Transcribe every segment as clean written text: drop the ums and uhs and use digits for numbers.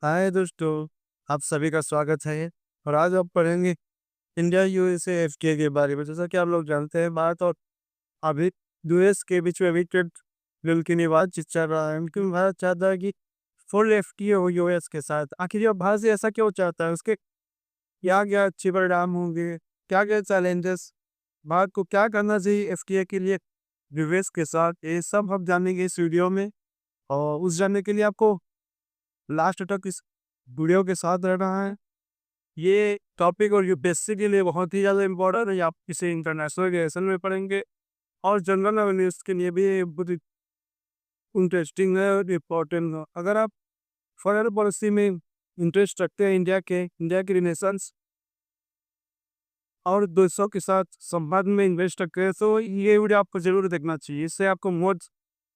हाय दोस्तों, आप सभी का स्वागत है। और आज आप पढ़ेंगे इंडिया यूएसए एफटीए के बारे में। जैसा कि आप लोग जानते हैं, भारत और अभी यूएस के बीच में अभी ट्रेड डील की बातचीत चल रहा है, क्योंकि भारत चाहता है कि फुल एफटीए हो यूएस के साथ। आखिर ये भारत से ऐसा क्यों चाहता है? उसके क्या क्या अच्छे परिणाम होंगे, क्या क्या चैलेंजेस, भारत को क्या करना चाहिए एफटीए के लिए यूएस के साथ, ये सब हम जानेंगे इस वीडियो में। और उस जानने के लिए आपको लास्ट तक इस वीडियो के साथ रहना है। ये टॉपिक और यूपीएससी के लिए बहुत ही ज़्यादा इम्पोर्टेंट है। आप इसे इंटरनेशनल रिलेशन में पढ़ेंगे और जनरल अवेयरनेस के लिए भी बहुत इंटरेस्टिंग है और इम्पोर्टेंट है। अगर आप फॉरेन पॉलिसी में इंटरेस्ट रखते हैं, इंडिया के रिलेशंस और देशों के साथ संवाद में इन्वेस्ट रखते हैं, तो ये वीडियो आपको जरूर देखना चाहिए। इससे आपको बहुत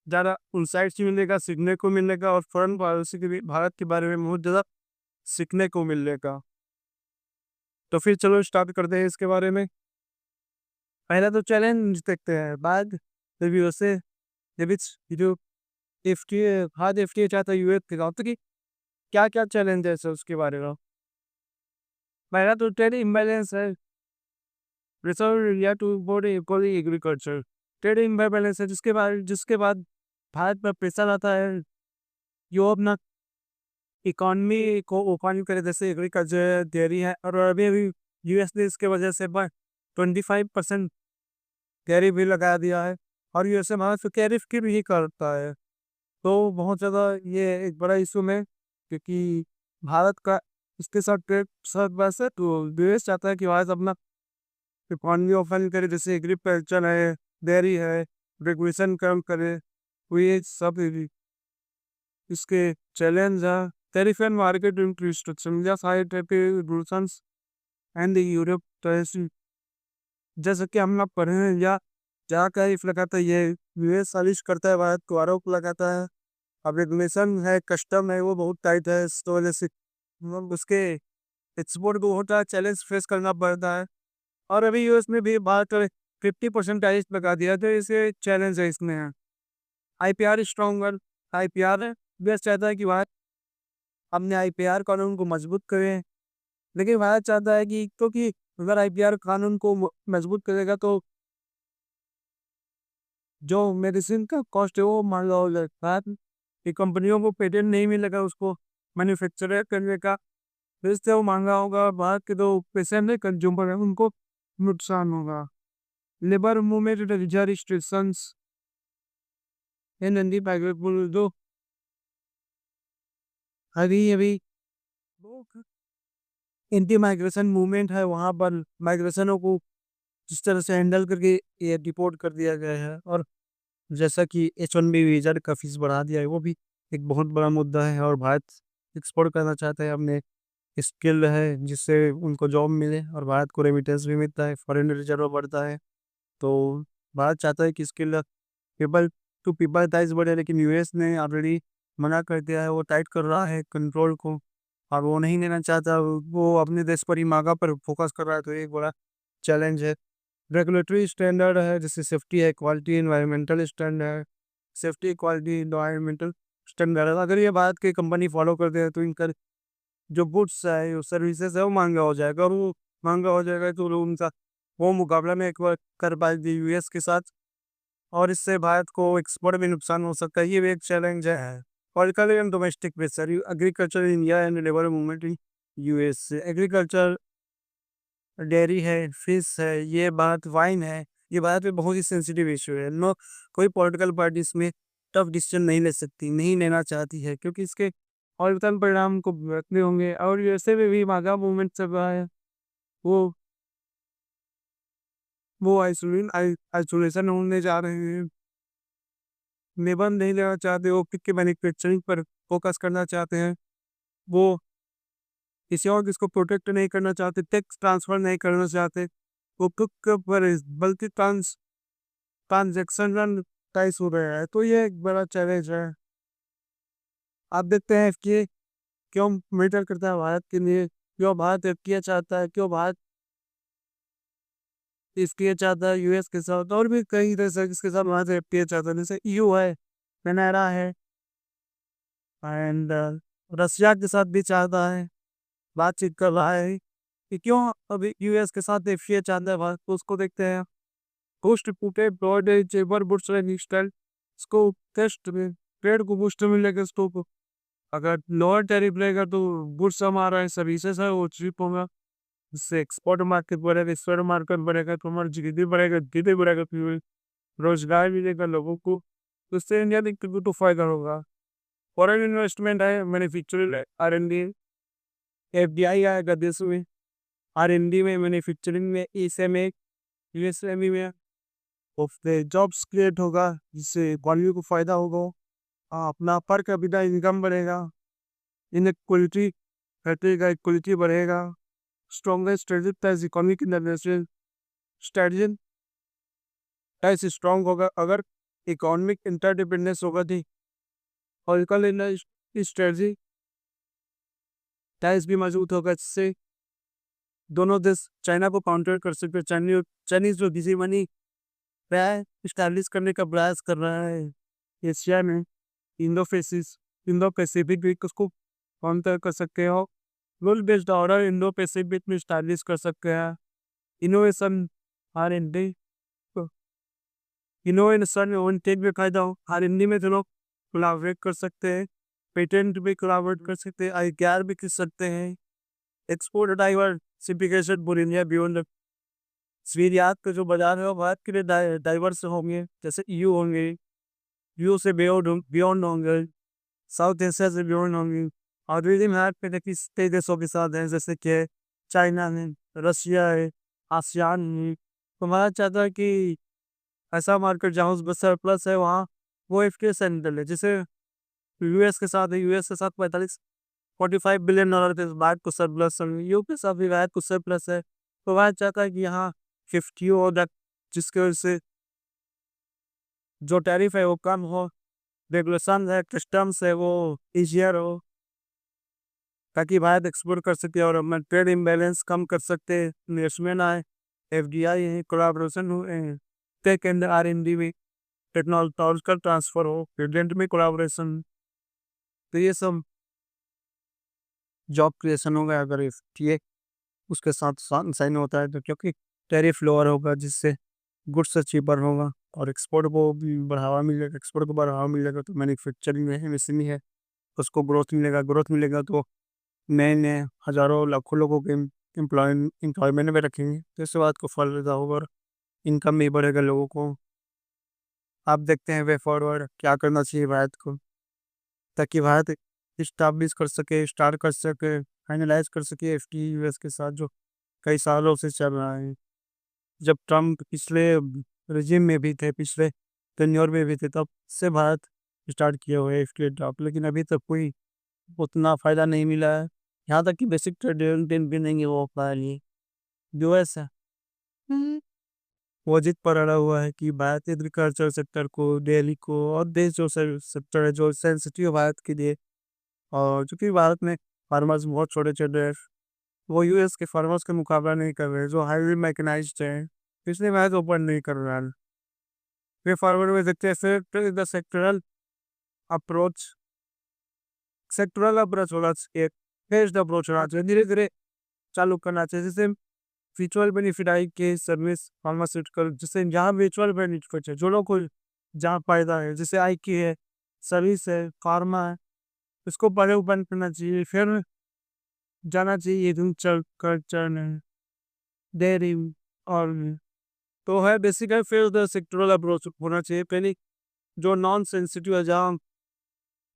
ज़्यादा इंसाइट्स मिलेगा, सीखने को मिलेगा और फॉरेन पॉलिसी के भी भारत के बारे में बहुत ज़्यादा सीखने को मिलेगा। तो फिर चलो स्टार्ट करते हैं इसके बारे में। पहला तो चैलेंज देखते हैं, बाद रिव्यू से ये बीच जो एफटीए हार्ड एफटीए चाहता है यूएस के साथ, तो कि क्या-क्या चैलेंजेस है उसके बारे में। पहला तो ट्रेड इम्बैलेंस है, reserve India to import equally agriculture. Trade imbalance है जिसके बाद भारत पर प्रेशर आता है, यो अपना इकोनॉमी को ओपन करे, जैसे एग्रीकल्चर, डेयरी है। और अभी-अभी यूएस ने इसके वजह से 25% टैरिफ भी लगा दिया है और यूएसए भारत से टैरिफ की भी करता है। तो बहुत ज़्यादा ये एक बड़ा इशू है, क्योंकि भारत का इसके साथ ट्रेड साथ वैसे तो यूएस चाहता है कि भारत अपना इकोनॉमी ओपन करे, जैसे एग्रीकल्चर है, डेयरी है, रेगुलेशन कम करे। तो ये सब इसके चैलेंज है। Tariff and market restriction, India side regulations and Europe tariff. जैसे कि हम लोग पढ़े हैं, या क्या टैरिफ लगाता है ये यूएस सालिश करता है, भारत को आरोप लगाता है। अब रेगुलेशन है, कस्टम है, वो बहुत टाइट है, इस वजह से मतलब उसके एक्सपोर्ट को बहुत सारा चैलेंज फेस करना पड़ता है। और अभी यूएस में भी भारत 50% टैरिफ लगा दिया, तो इसे चैलेंज है इसमें है। आईपीआर स्ट्रॉन्गर, आईपीआर है, यूएस चाहता है कि भारत अपने आईपीआर कानून को मजबूत करे। लेकिन भारत चाहता है कि क्योंकि अगर आईपीआर कानून को मजबूत करेगा तो जो मेडिसिन का कॉस्ट है वो महँगा हो जाता है, कि कंपनियों को पेटेंट नहीं मिलेगा उसको मैन्युफैक्चर करने का, तो इससे वो महँगा होगा। भारत के जो पेशेंट है, कंज्यूमर है, उनको नुकसान होगा। लेबर मूवमेंट वीज़ा रिस्ट्रिक्शंस इन हिंदी पैकेबल जो अभी-अभी एंटी माइग्रेशन मूवमेंट है, वहाँ पर माइग्रेशनों को जिस तरह से हैंडल करके ये डिपोर्ट कर दिया गया है। और जैसा कि H1B वीज़ा का फीस बढ़ा दिया है, वो भी एक बहुत बड़ा मुद्दा है। और भारत एक्सपोर्ट करना चाहता है अपने स्किल है, जिससे उनको जॉब मिले और भारत को रेमिटेंस भी मिलता है, फॉरेन रिजर्व बढ़ता है। तो भारत चाहता है कि skill people to people ties बढ़े, लेकिन यूएस ने ऑलरेडी मना कर दिया है, वो टाइट कर रहा है कंट्रोल को और वो नहीं लेना चाहता, वो अपने देश पर ही मांगा पर फोकस कर रहा है। तो ये एक बड़ा चैलेंज है। रेगुलेटरी स्टैंडर्ड है, जैसे सेफ्टी है, क्वालिटी, एनवायरमेंटल स्टैंडर्ड है, सेफ्टी, क्वालिटी, एनवायरमेंटल स्टैंडर्ड अगर ये भारत की कंपनी फॉलो करते हैं, तो इनका जो गुड्स है, जो सर्विसेज है, वो महंगा हो जाएगा। और वो महंगा हो जाएगा तो लोग उनका वो मुकाबला में एक बार कर पाएगी यूएस के साथ, और इससे भारत को एक्सपोर्ट में नुकसान हो सकता है। ये भी एक चैलेंज है। Political and domestic pressure, agriculture India and labour movement in US. Agriculture, dairy है, फिश है, ये बात वाइन है, ये भारत में बहुत ही सेंसिटिव इशू है। नो, कोई पॉलिटिकल पार्टी इसमें टफ डिसीजन नहीं ले सकती, नहीं लेना चाहती है, क्योंकि इसके और परिणाम को भुगतने होंगे। और यूएसए में भी मागा मूवमेंट चल रहा है, वो वो आइसोलेशन होने जा रहे हैं, निबंध नहीं लेना चाहते, वो खुद के मैन्युफैक्चरिंग पर फोकस करना चाहते हैं। वो किसी और किसी को प्रोटेक्ट नहीं करना चाहते, टैक्स ट्रांसफर नहीं करना चाहते, वो खुद के ऊपर बल्कि ट्रांजेक्शनल टाइस हो रहा है। तो ये एक बड़ा चैलेंज है। आप देखते हैं कि क्यों मैटर करता है भारत के लिए, क्यों भारत एफटीए चाहता है, क्यों भारत एफटीए चाहता है यूएस के साथ, और भी कई देश है जिसके साथ भारत एफटीए चाहता है, जैसे ईयू है, कनाडा है, एंड रशिया के साथ भी चाहता है, बातचीत कर रहा है कि क्यों अभी यूएस के साथ एफसीए चाहता है भारत, तो उसको देखते हैं। होस्ट रिपोर्टेड ब्रॉड जेबर बुश स्टाइल इसको टेस्ट में ट्रेड को बूस्ट मिलेगा इसको अगर लोअर टैरिफ रहेगा तो गुड्स हमारा सर्विसेज है वो चीप होगा, जिससे एक्सपोर्ट मार्केट बढ़ेगा, एक्सपोर्ट मार्केट बढ़ेगा तो हमारा जीडीपी बढ़ेगा, जीडीपी बढ़ेगा फिर रोजगार मिलेगा लोगों को, तो इससे इंडिया को तो फायदा होगा। फॉरेन इन्वेस्टमेंट है, manufacturing R and D, FDI आएगा देश में, आर एन डी में, मैन्युफैक्चरिंग में, एसएमए, यूएसएमई में ऑफ द जॉब्स क्रिएट होगा, जिससे इकॉनमी को फायदा होगा। अपना पर कैपिटा इनकम बढ़ेगा, इनक्वलिटी घटेगा, इक्वलिटी बढ़ेगा, strongest strategy economic international strategy ties strong होगा अगर इकोनॉमिक इंटरडिपेंडेंस होगा थी, और स्ट्रेटजी टाइस भी मजबूत होगा, जिससे दोनों देश चाइना को काउंटर कर सकते हैं। चाइनीज जो डिजी मनी स्टैब्लिश करने का प्रयास कर रहा है एशिया में, इंडो पैसिफिक भी उसको काउंटर कर सकते हो, rule based order Indo Pacific में स्टैब्लिश कर सकते हैं। Innovation R and D, innovation on tech में फायदा हो, आर एन डी में जो लोग कोलाबरेट कर सकते हैं, पेटेंट भी कोलाबरेट कर सकते हैं, आईकेआर भी कर सकते हैं, export diversification for India beyond निर्यात के जो बाजार है वो भारत के लिए डाइवर्स होंगे, जैसे ईयू होंगे, यूएस से बियॉन्ड होंगे, साउथ एशिया से बियॉन्ड होंगे, और रीडिंग हार्ट पे देखिए कई देशों के साथ हैं, जैसे कि चाइना है, रशिया है, आसियान है। तो हमारा चाहता है कि ऐसा मार्केट जहाँ उस सरप्लस है वहाँ वो एफटीए सेंट्रल है, जैसे यूएस के साथ है, यूएस के साथ 45-45 बिलियन डॉलर के भारत को सरप्लस है, यू के साथ भी भारत को सरप्लस है, तो भारत चाहता है कि यहाँ 50 हो, जिसकी वजह से जो टैरिफ है वो कम हो, रेगुलेशन है, कस्टम्स है वो ईजियर हो, ताकि भारत एक्सपोर्ट कर सके और अपना ट्रेड इम्बैलेंस कम कर सकते, इन्वेस्टमेंट आए, एफडीआई है, कोलाब्रेशन हो, tech and R and D में टेक्नोलॉजिकल ट्रांसफर हो, पेटेंट में कोलाब्रेशन, तो ये सब जॉब क्रिएशन होगा अगर एफटीए उसके साथ साइन होता है तो, क्योंकि टैरिफ लोअर होगा जिससे गुड्स चीपर होगा और एक्सपोर्ट को भी बढ़ावा मिलेगा, एक्सपोर्ट को बढ़ावा मिलेगा तो मैन्युफैक्चरिंग है, मशीनिंग है, उसको ग्रोथ मिलेगा, ग्रोथ मिलेगा तो नए नए हजारों लाखों लोगों के एम्प्लॉयमेंट में रखेंगे, तो इस बात को फायदा होगा और इनकम भी बढ़ेगा लोगों को। आप देखते हैं वे फॉरवर्ड क्या करना चाहिए भारत को, ताकि भारत इस्टाब्लिश कर सके, स्टार्ट कर सके, फाइनलाइज कर सके एफटी यूएस के साथ जो कई सालों से चल रहा है। जब ट्रम्प पिछले रिजिम में भी थे, पिछले टेन्योर में भी थे, तब से भारत स्टार्ट किए हुए एफटीए ड्रॉप, लेकिन अभी तक कोई उतना फायदा नहीं मिला है, यहाँ तक कि बेसिक ट्रेड भी नहीं हो पा रही है। यूएस है वो जिद पर अड़ा हुआ है कि भारत एग्रीकल्चर सेक्टर को, डेयरी को और देश जो सेक्टर है जो सेंसिटिव है भारत के लिए, और चूंकि भारत में फार्मर्स बहुत छोटे छोटे हैं, वो यूएस के फार्मर्स का मुकाबला नहीं कर रहे जो हाईली मैकेनाइज्ड है, इसलिए भारत ओपन नहीं कर रहा है। वे फॉरवर्ड में देखते हैं फिर द अप्रोच सेक्टरल अप्रोच होना चाहिए, फेस्ड अप्रोच होना चाहिए, धीरे धीरे चालू करना चाहिए, जैसे म्यूचुअल बेनिफिट आई के सर्विस फार्मास्यूटिकल, जैसे जहाँ म्यूचुअल बेनिफिट है जो लोग को जहाँ फायदा है, जैसे आई की है, सर्विस है, फार्मा है, इसको पहले ओपन करना चाहिए, फिर जाना चाहिए चल कल्चर डेयरी और तो है बेसिकली फिर द सेक्टरल अप्रोच होना चाहिए। पहले जो नॉन सेंसिटिव है, जहाँ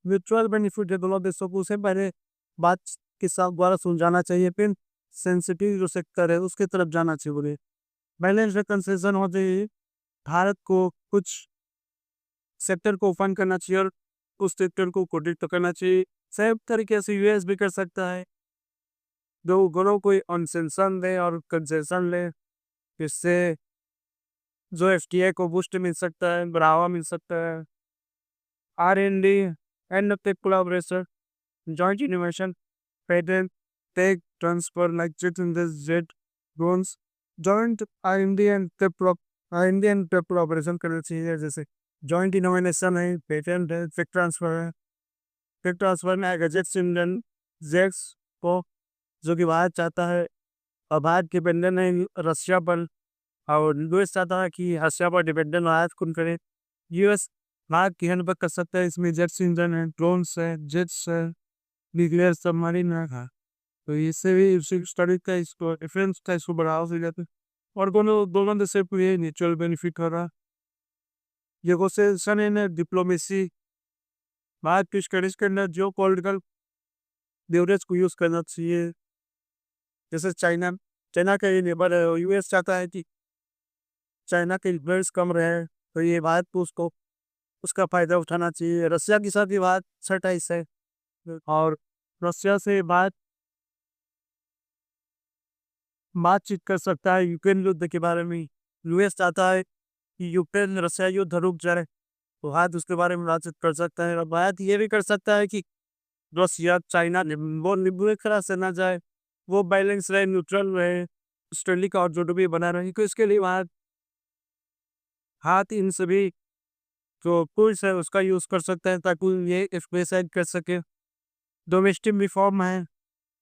म्यूचुअल बेनिफिट है दोनों देशों को, उसे पहले बात के साथ द्वारा सुलझाना चाहिए, फिर सेंसिटिव जो सेक्टर है उसके तरफ जाना चाहिए। बोले बैलेंस कंसेशन हो चाहिए, भारत को कुछ सेक्टर को ओपन करना चाहिए और उस सेक्टर को प्रोटेक्ट करना चाहिए, सेम तरीके से यूएस भी कर सकता है, दो दोनों कोई अनसेंशन दे और कंसेशन ले, इससे जो एफटीए को बूस्ट मिल सकता है, बढ़ावा मिल सकता है। R and tech collaboration, joint innovation, patent, tech transfer like jet in this jet drones, joint R and D and tech collaboration करना चाहिए, जैसे जॉइंट इनोवेशन है, पेटेंट है, टेक ट्रांसफर है, टेक ट्रांसफर में आएगा जेक्स इंडियन जेक्स को, जो कि भारत चाहता है और भारत डिपेंडेंट है रशिया पर, और यूएस चाहता है कि रशिया पर डिपेंडेंट भारत कौन करे। यूएस भारत की हेल्प कर सकता है, इसमें जेट्स इंजन है, ड्रोन्स है, जेट्स है, न्यूक्लियर सबमरीन है। हाँ, तो इससे भी इससे स्टडी का इसको डिफेंस का इसको बढ़ावा दे जाता है, और दोनों दोनों देशों को ये म्यूचुअल बेनिफिट हो रहा। नेगोशिएशन इन डिप्लोमेसी, भारत की स्टडीज के अंदर जियो पॉलिटिकल लेवरेज को यूज करना चाहिए। जैसे चाइना, चाइना का ये नेबर है, यूएस चाहता है कि चाइना के इन्फ्लुएंस कम रहे, तो ये भारत को उसको उसका फायदा उठाना चाहिए। रसिया के साथ भी भारत 27 है, और रसिया से भारत बातचीत कर सकता है यूक्रेन युद्ध के बारे में। यूएस चाहता है कि यूक्रेन रसिया युद्ध रुक जाए, तो भारत उसके बारे में बातचीत कर सकता है। और भारत ये भी कर सकता है कि रसिया चाइना वो निरंकुश से ना जाए, वो बैलेंस रहे, न्यूट्रल रहे, ऑस्ट्रेलिया का और जो भी बना रहे, तो इसके लिए भारत हाथ इन सभी जो टूल्स है उसका यूज कर सकते हैं, ताकि ये स्पेसाइड कर सके। डोमेस्टिक रिफॉर्म है,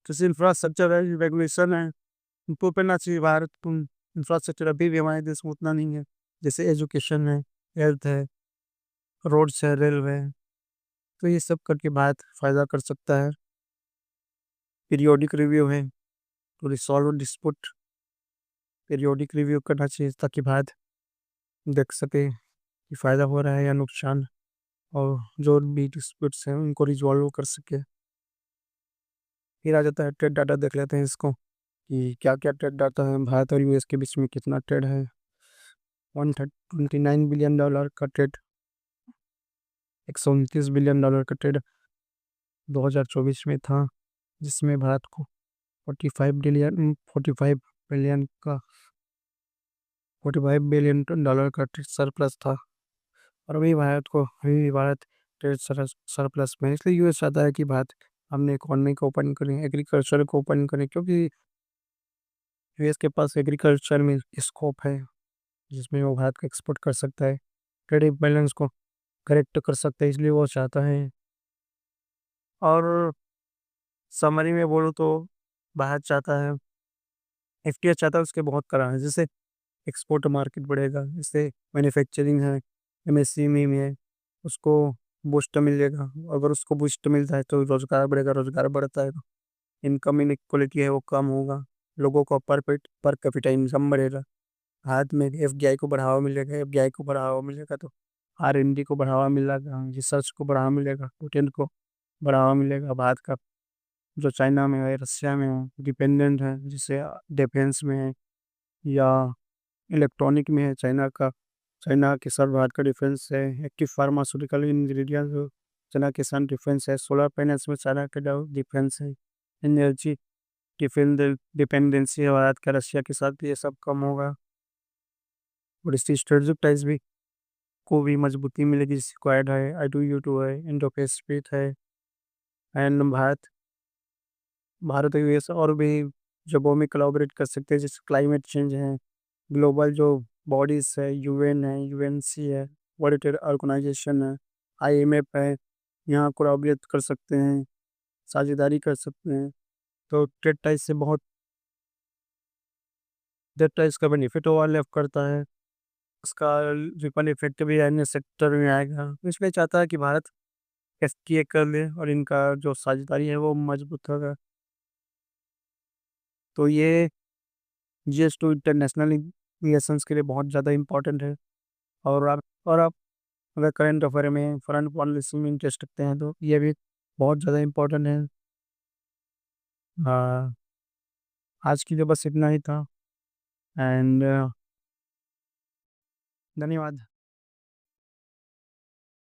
जैसे इंफ्रास्ट्रक्चर है, रेगुलेशन है, इनको करना चाहिए भारत को। इंफ्रास्ट्रक्चर अभी भी हमारे देश में उतना नहीं है, जैसे एजुकेशन है, हेल्थ है, रोड्स है, रेलवे है, तो ये सब करके भारत फायदा कर सकता है। पीरियोडिक रिव्यू है, तो रिसॉल्व डिस्प्यूट पीरियोडिक रिव्यू करना चाहिए, ताकि भारत देख सके कि फायदा हो रहा है या नुकसान, और जो भी डिस्प्यूट्स हैं उनको रिजॉल्व कर सके। फिर आ जाता है ट्रेड डाटा, देख लेते हैं इसको कि क्या क्या ट्रेड डाटा है, भारत और यूएस के बीच में कितना ट्रेड है। $129 बिलियन का ट्रेड, $129 बिलियन का ट्रेड 2024 में था, जिसमें भारत को 45 बिलियन का $45 बिलियन का ट्रेड सरप्लस था। और अभी भारत ट्रेड सरप्लस में, इसलिए यूएस चाहता है कि भारत हमने इकोनॉमी को ओपन करें, एग्रीकल्चर को ओपन करें, क्योंकि यूएस के पास एग्रीकल्चर में स्कोप है, जिसमें वो भारत को एक्सपोर्ट कर सकता है, ट्रेड बैलेंस को करेक्ट कर सकता है, इसलिए वो चाहता है। और समरी में बोलूँ तो भारत चाहता है, एफटीए चाहता है उसके बहुत करा है, जैसे एक्सपोर्ट मार्केट बढ़ेगा, जैसे मैन्युफैक्चरिंग है, एमएसएमई में है, उसको बूस्ट मिलेगा। अगर उसको बूस्ट मिलता है तो रोजगार बढ़ेगा, रोजगार बढ़ता है तो इनकम इनक्वालिटी है वो कम होगा, लोगों को पर कैपिटा इनकम बढ़ेगा, भारत में एफडीआई को बढ़ावा मिलेगा। एफडीआई को बढ़ावा मिलेगा तो आरएनडी को बढ़ावा मिलेगा, रिसर्च को बढ़ावा मिलेगा, पेटेंट को बढ़ावा मिलेगा। भारत का जो चाइना में है, रशिया में है, डिपेंडेंट है, जिसे डिफेंस में है या इलेक्ट्रॉनिक में है, चाइना के साथ भारत का डिफेंस है। एक्टिव फार्मास्यूटिकल इंग्रेडिएंट चाइना के साथ डिफेंस है। सोलर पैनल्स में चाइना का डिफेंस है। एनर्जी डिपेंडेंसी है भारत का रशिया के साथ, ये सब कम होगा, और इसकी स्ट्रेटेजिक टाइज भी को भी मजबूती मिलेगी, जैसे क्वाड है, I2U2 है, इंडो पैसिफिक है। एंड भारत और यूएस और भी जगहों में कोलैबोरेट कर सकते हैं, जैसे क्लाइमेट चेंज है, ग्लोबल जो बॉडीज है, यूएन है, यूएनसी है, वर्ल्ड ट्रेड ऑर्गेनाइजेशन है, आईएमएफ है, यहाँ कोलैबोरेट कर सकते हैं, साझेदारी कर सकते हैं। तो ट्रेड टाइस का बेनिफिट ओवरलैप करता है, उसका रिपल इफेक्ट भी अन्य सेक्टर में आएगा, तो इसलिए चाहता है कि भारत एफटीए कर ले और इनका जो साझेदारी है वो मजबूत होगा। तो ये GS2 इंटरनेशनल रिलेशंस के लिए बहुत ज़्यादा इम्पोर्टेंट है। और आप अगर करंट अफेयर में, फॉरेन पॉलिसी में इंटरेस्ट रखते हैं, तो ये भी बहुत ज़्यादा इम्पोर्टेंट है। हाँ, आज के लिए बस इतना ही था। एंड धन्यवाद।